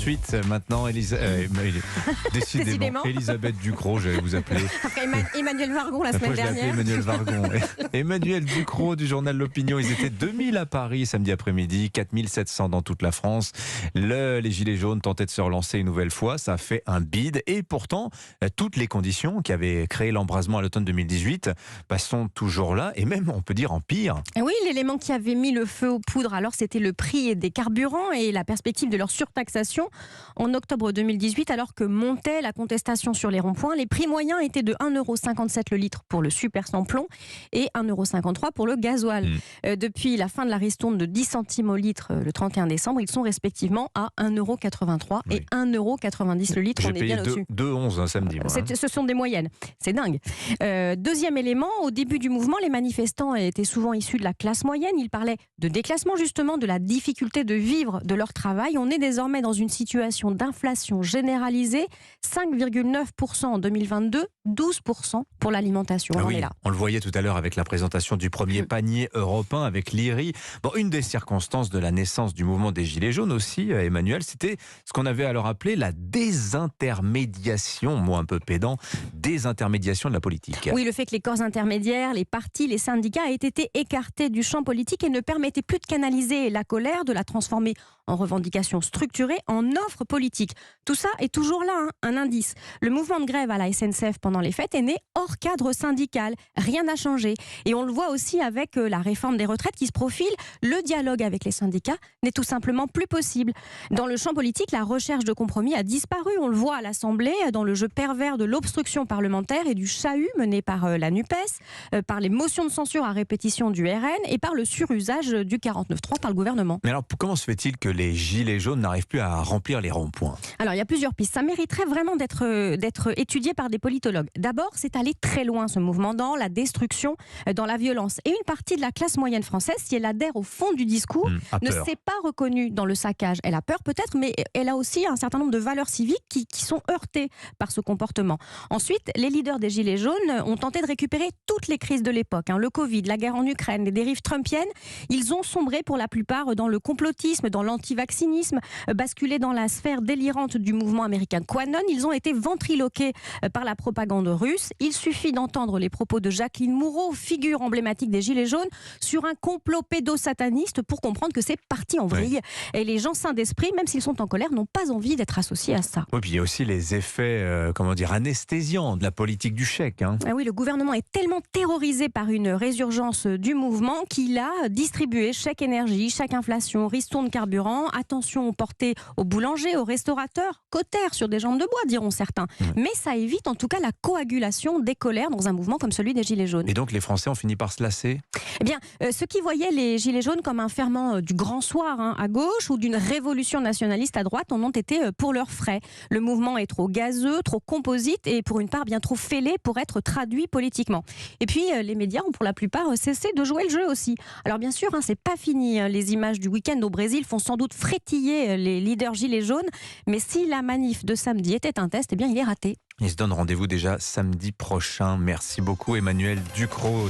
suite, maintenant, décidément, Elisabeth Ducrot, j'allais vous appeler. Après Emmanuel Vargon la semaine Après, je l'ai appelé dernière. Emmanuel Vargon. Emmanuel Ducrot du journal L'Opinion. Ils étaient 2000 à Paris samedi après-midi, 4700 dans toute la France. Les Gilets jaunes tentaient de se relancer une nouvelle fois. Ça a fait un bide. Et pourtant, toutes les conditions qui avaient créé l'embrasement à l'automne 2018 sont toujours là. Et même, on peut dire, en pire. Et oui, l'élément qui avait mis le feu aux poudres, alors c'était le prix des carburants et la perspective de leur surtaxation. En octobre 2018, alors que montait la contestation sur les ronds-points, les prix moyens étaient de 1,57 € le litre pour le super sans plomb et 1,53 € pour le gasoil. Depuis la fin de la ristourne de 10 centimes au litre le 31 décembre, ils sont respectivement à 1,83 € et 1,90 € le litre. J'ai on est payé bien au-dessus. 2,11 un samedi. Moi, Ce sont des moyennes. C'est dingue. Deuxième élément, au début du mouvement, les manifestants étaient souvent issus de la classe moyenne. Ils parlaient de déclassement, justement, de la difficulté de vivre de leur travail. On est désormais dans une situation d'inflation généralisée. 5,9% en 2022, 12% pour l'alimentation. On en est là. On le voyait tout à l'heure avec la présentation du premier panier européen avec l'IRI. Bon, une des circonstances de la naissance du mouvement des Gilets jaunes aussi, Emmanuel, c'était ce qu'on avait alors appelé la désintermédiation, mot un peu pédant, désintermédiation de la politique. Oui, le fait que les corps intermédiaires, les partis, les syndicats aient été écartés du champ politique et ne permettaient plus de canaliser la colère, de la transformer en revendications structurées, en offres politiques. Tout ça est toujours là, un indice. Le mouvement de grève à la SNCF pendant les fêtes est né hors cadre syndical. Rien n'a changé. Et on le voit aussi avec la réforme des retraites qui se profile. Le dialogue avec les syndicats n'est tout simplement plus possible. Dans le champ politique, la recherche de compromis a disparu. On le voit à l'Assemblée, dans le jeu pervers de l'obstruction parlementaire et du chahut mené par la NUPES, par les motions de censure à répétition du RN et par le surusage du 49.3 par le gouvernement. Mais alors, comment se fait-il que les Gilets jaunes n'arrivent plus à remplir les ronds-points ? Alors, il y a plusieurs pistes. Ça mériterait vraiment d'être étudié par des politologues. D'abord, c'est allé très loin, ce mouvement, dans la destruction, dans la violence. Et une partie de la classe moyenne française, si elle adhère au fond du discours, ne s'est pas reconnue dans le saccage. Elle a peur peut-être, mais elle a aussi un certain nombre de valeurs civiques qui sont heurtées par ce comportement. Ensuite, les leaders des Gilets jaunes ont tenté de récupérer toutes les crises de l'époque. Le Covid, la guerre en Ukraine, les dérives trumpiennes. Ils ont sombré pour la plupart dans le complotisme, dans l'antivaccinisme, basculé dans la sphère délirante du mouvement américain QAnon. Ils ont été ventriloqués par la propagande russe. Il suffit d'entendre les propos de Jacqueline Moreau, figure emblématique des Gilets jaunes, sur un complot pédosataniste pour comprendre que c'est parti en vrille. Et les gens sains d'esprit, même s'ils sont en colère, n'ont pas envie d'être associés à ça. Oui, puis il y a aussi les effets, anesthésiants de la politique du chèque. Ah oui, le gouvernement est tellement terrorisé par une résurgence du mouvement qu'il a distribué chèque énergie, chèque inflation, ristourne carburant, attention portée aux boulangers, aux restaurateurs, cautères sur des jambes de bois, diront certains. Mais ça évite en tout cas la coagulation des colères dans un mouvement comme celui des Gilets jaunes. Et donc les Français ont fini par se lasser ? Eh bien, ceux qui voyaient les Gilets jaunes comme un ferment du grand soir à gauche ou d'une révolution nationaliste à droite en ont été pour leurs frais. Le mouvement est trop gazeux, trop composite et pour une part bien trop fêlé pour être traduit politiquement. Et puis les médias ont pour la plupart cessé de jouer le jeu aussi. Alors bien sûr, c'est pas fini. Les images du week-end au Brésil font sans doute frétiller les leaders Gilets jaunes. Mais si la manif de samedi était un test, eh bien il est raté. Ils se donnent rendez-vous déjà samedi prochain. Merci beaucoup Emmanuel Ducrot.